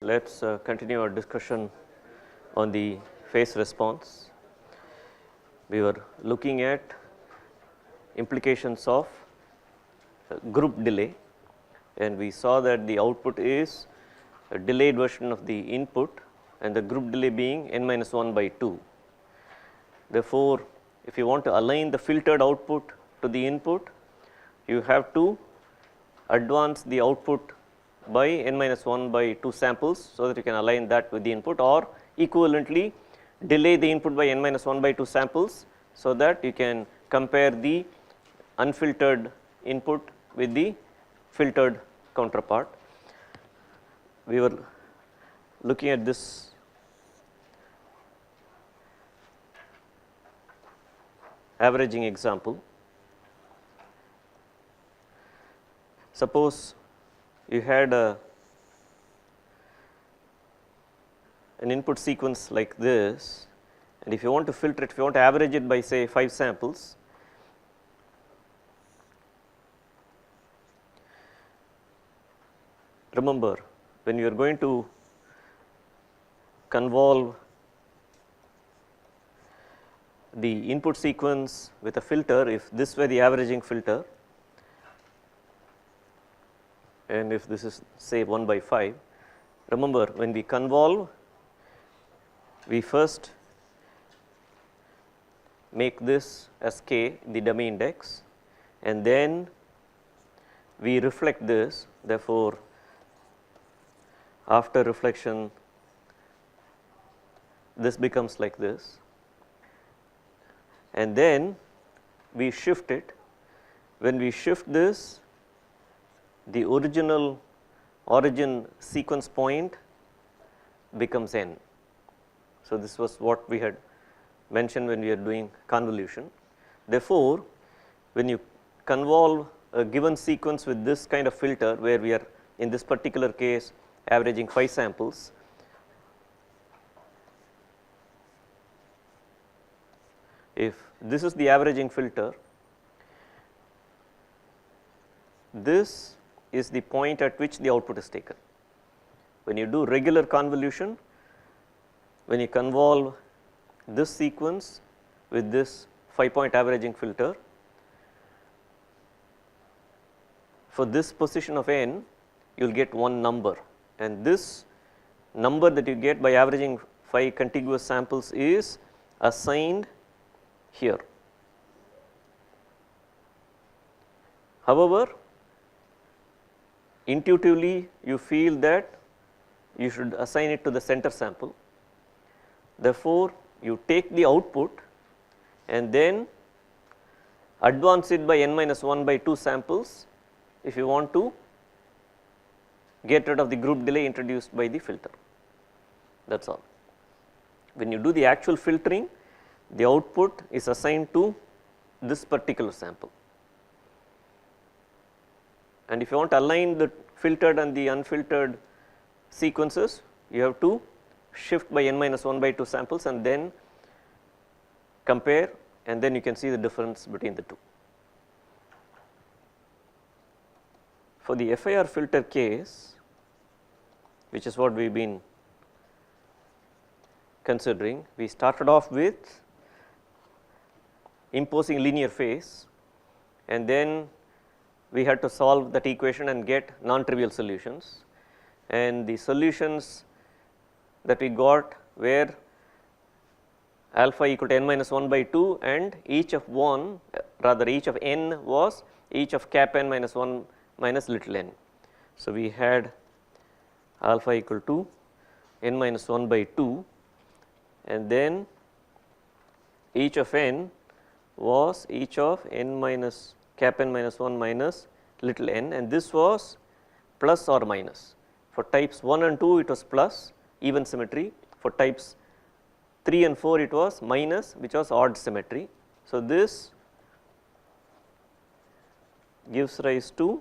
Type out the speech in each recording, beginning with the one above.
Let's continue our discussion on the phase response. We were looking at implications of group delay, and we saw that the output is a delayed version of the input and the group delay being n minus 1 by 2. Therefore, if you want to align the filtered output to the input, you have to advance the output by n minus 1 by 2 samples, so that you can align that with the input, or equivalently delay the input by n minus 1 by 2 samples, so that you can compare the unfiltered input with the filtered counterpart. We were looking at this averaging example. Suppose you had an input sequence like this, and if you want to filter it, if you want to average it by say 5 samples, remember when you are going to convolve the input sequence with a filter, if this were the averaging filter, and if this is say 1 by 5, remember when we convolve, we first make this as k, the dummy index, and then we reflect this. Therefore, after reflection, this becomes like this, and then we shift it. When we shift this, the original origin sequence point becomes n. So, this was what we had mentioned when we are doing convolution. Therefore, when you convolve a given sequence with this kind of filter, where we are in this particular case averaging 5 samples, if this is the averaging filter, this is the point at which the output is taken. When you do regular convolution, when you convolve this sequence with this 5-point averaging filter, for this position of n, you will get one number, and this number that you get by averaging 5 contiguous samples is assigned here. However, intuitively you feel that you should assign it to the center sample. Therefore, you take the output and then advance it by n minus 1 by 2 samples if you want to get rid of the group delay introduced by the filter. That is all. When you do the actual filtering, the output is assigned to this particular sample. And if you want to align the filtered and the unfiltered sequences, you have to shift by n minus 1 by 2 samples and then compare, and then you can see the difference between the two. For the FIR filter case, which is what we have been considering, we started off with imposing linear phase, and then we had to solve that equation and get non-trivial solutions, and the solutions that we got were alpha equal to n minus 1 by 2, and each of each of n was each of cap n minus 1 minus little n. So, we had alpha equal to n minus 1 by 2, and then each of n was each of n minus cap n minus 1 minus little n, and this was plus or minus. For types 1 and 2 it was plus, even symmetry. For types 3 and 4 it was minus, which was odd symmetry. So, this gives rise to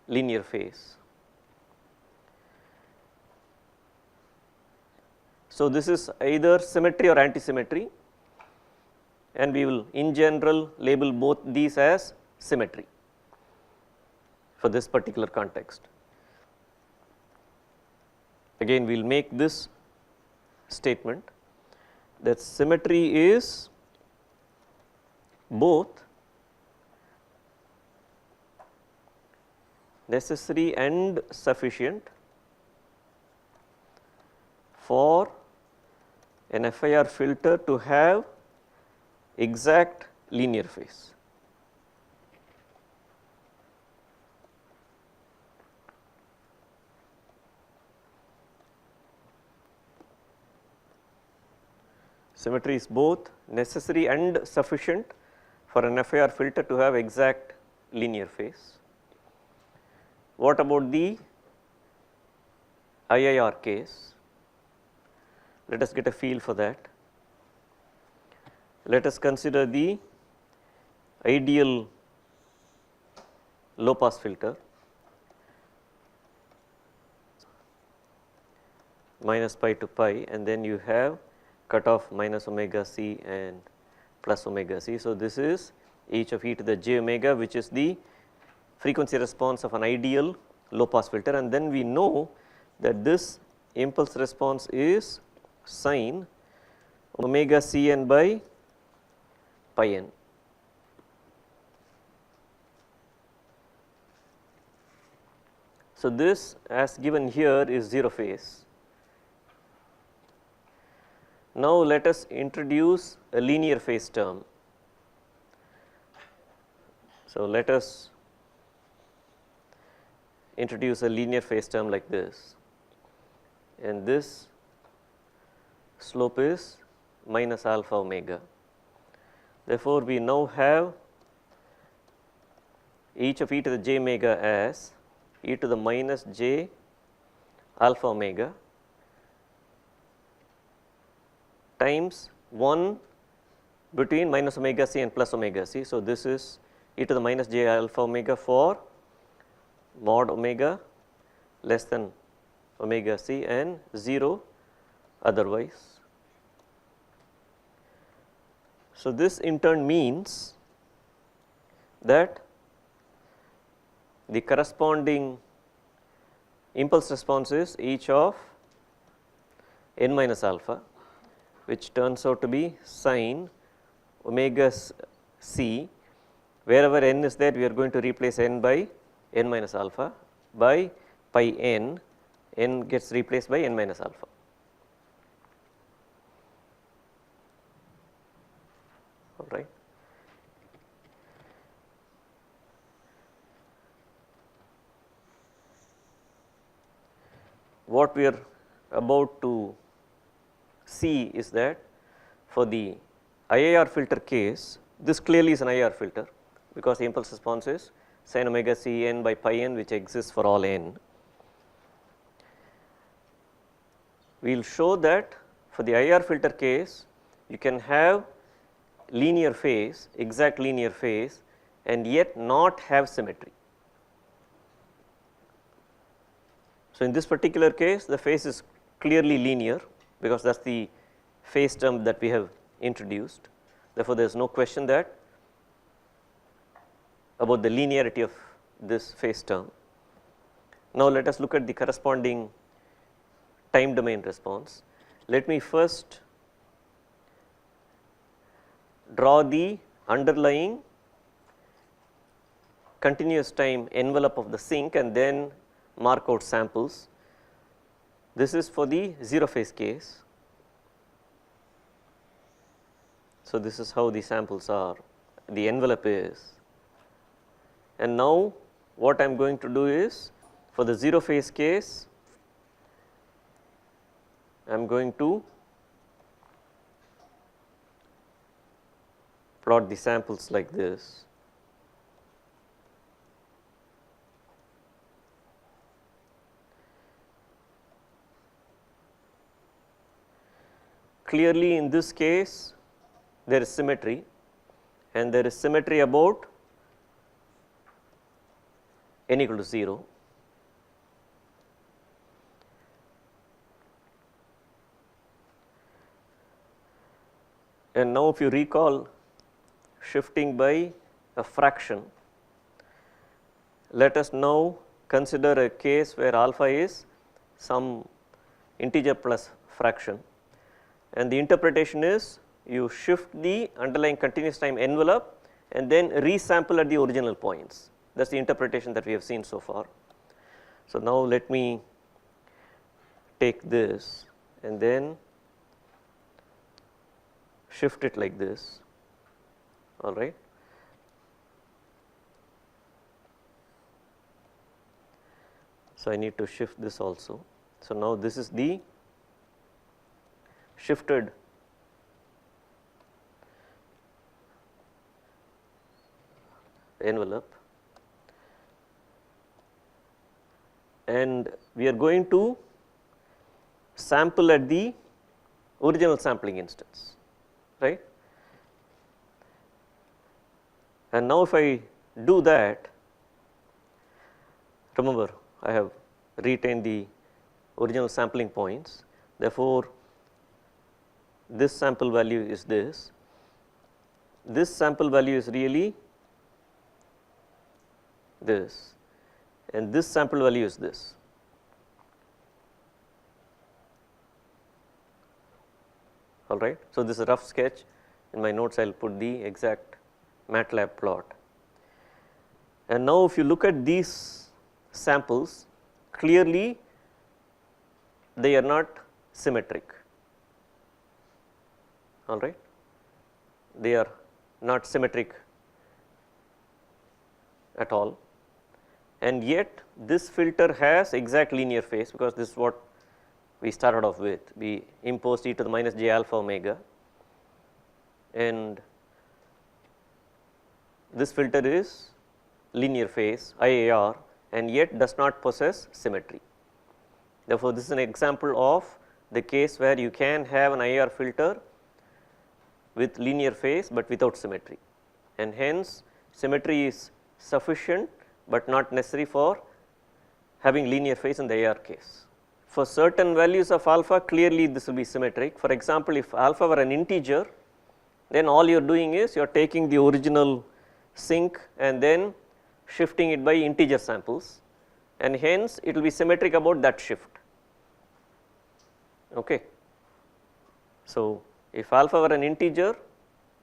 linear phase. So, this is either symmetry or anti-symmetry, and we will in general label both these as symmetry. for this particular context. Again we will make this statement that symmetry is both necessary and sufficient for an FIR filter to have exact linear phase. Symmetry is both necessary and sufficient for an FIR filter to have exact linear phase. What about the IIR case? Let us get a feel for that. Let us consider the ideal low pass filter minus pi to pi, and then you have cutoff minus omega c and plus omega c. So, this is h of e to the j omega, which is the frequency response of an ideal low pass filter, and then we know that this impulse response is sine omega c n by pi n. So, this as given here is 0 phase. Now, let us introduce a linear phase term. So, let us introduce a linear phase term like this, and this slope is minus alpha omega. Therefore, we now have h of e to the j omega as e to the minus j alpha omega times 1 between minus omega c and plus omega c. So, this is e to the minus j alpha omega for mod omega less than omega c and 0 otherwise. So, this in turn means that the corresponding impulse response is h of n minus alpha, which turns out to be sine omega c. Wherever n is there, we are going to replace n by n minus alpha by pi n, n gets replaced by n minus alpha. All right. What we are about to see is that for the IIR filter case, this clearly is an IIR filter because the impulse response is sin omega c n by pi n, which exists for all n. We will show that for the IIR filter case, you can have linear phase, exact linear phase, and yet not have symmetry. So, in this particular case, the phase is clearly linear because that is the phase term that we have introduced. Therefore, there is no question that about the linearity of this phase term. Now, let us look at the corresponding time domain response. Let me first draw the underlying continuous time envelope of the sink and then mark out samples. This is for the 0 phase case. So, this is how the samples are, the envelope is. And now, what I am going to do is for the 0 phase case, I am going to plot the samples like this. Clearly, in this case, there is symmetry, and there is symmetry about n equal to 0. And now, if you recall shifting by a fraction, let us now consider a case where alpha is some integer plus fraction, and the interpretation is you shift the underlying continuous time envelope and then resample at the original points. That is the interpretation that we have seen so far. So, now let me take this and then shift it like this, all right. So, I need to shift this also. So, now this is the shifted envelope, and we are going to sample at the original sampling instance, right. And now if I do that, remember I have retained the original sampling points, therefore, this sample value is this sample value is really this, and this sample value is this. All right. So, this is a rough sketch. In my notes, I will put the exact MATLAB plot. And now, if you look at these samples, clearly they are not symmetric. All right. They are not symmetric at all, and yet this filter has exact linear phase, because this is what we started off with. We imposed e to the minus j alpha omega, and this filter is linear phase IIR, and yet does not possess symmetry. Therefore, this is an example of the case where you can have an IIR filter with linear phase, but without symmetry, and hence symmetry is sufficient, but not necessary for having linear phase in the IIR case. For certain values of alpha, clearly this will be symmetric. For example, if alpha were an integer, then all you are doing is you are taking the original sink and then shifting it by integer samples, and hence it will be symmetric about that shift. Okay. So, if alpha were an integer,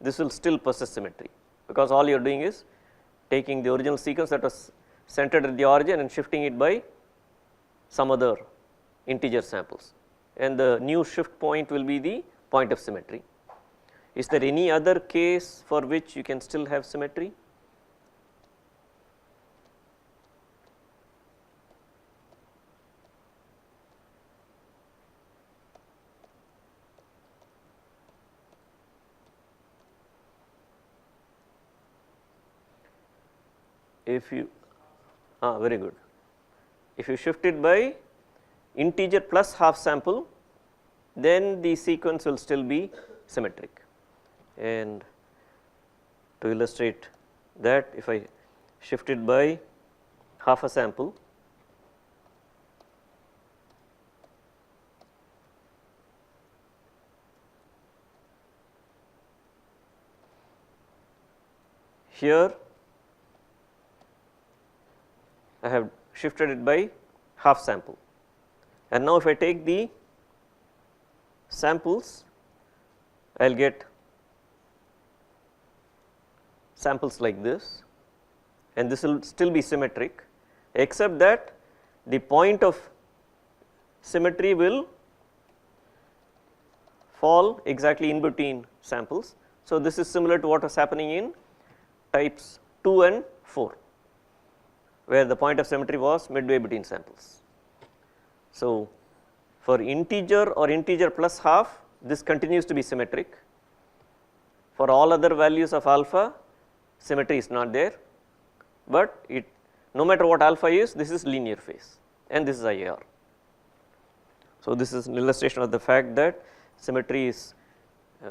this will still possess symmetry, because all you are doing is taking the original sequence that was centered at the origin and shifting it by some other integer samples, and the new shift point will be the point of symmetry. Is there any other case for which you can still have symmetry? If you, very good. If you shift it by integer plus half sample, then the sequence will still be symmetric. And to illustrate that, if I shift it by half a sample, here I have shifted it by half sample, and now if I take the samples, I will get samples like this, and this will still be symmetric, except that the point of symmetry will fall exactly in between samples. So, this is similar to what was happening in types 2 and 4, where the point of symmetry was midway between samples. So, for integer or integer plus half, this continues to be symmetric. For all other values of alpha, symmetry is not there, but it, no matter what alpha is, this is linear phase, and this is IIR. So, this is an illustration of the fact that symmetry is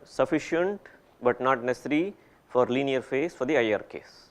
sufficient, but not necessary for linear phase for the IIR case.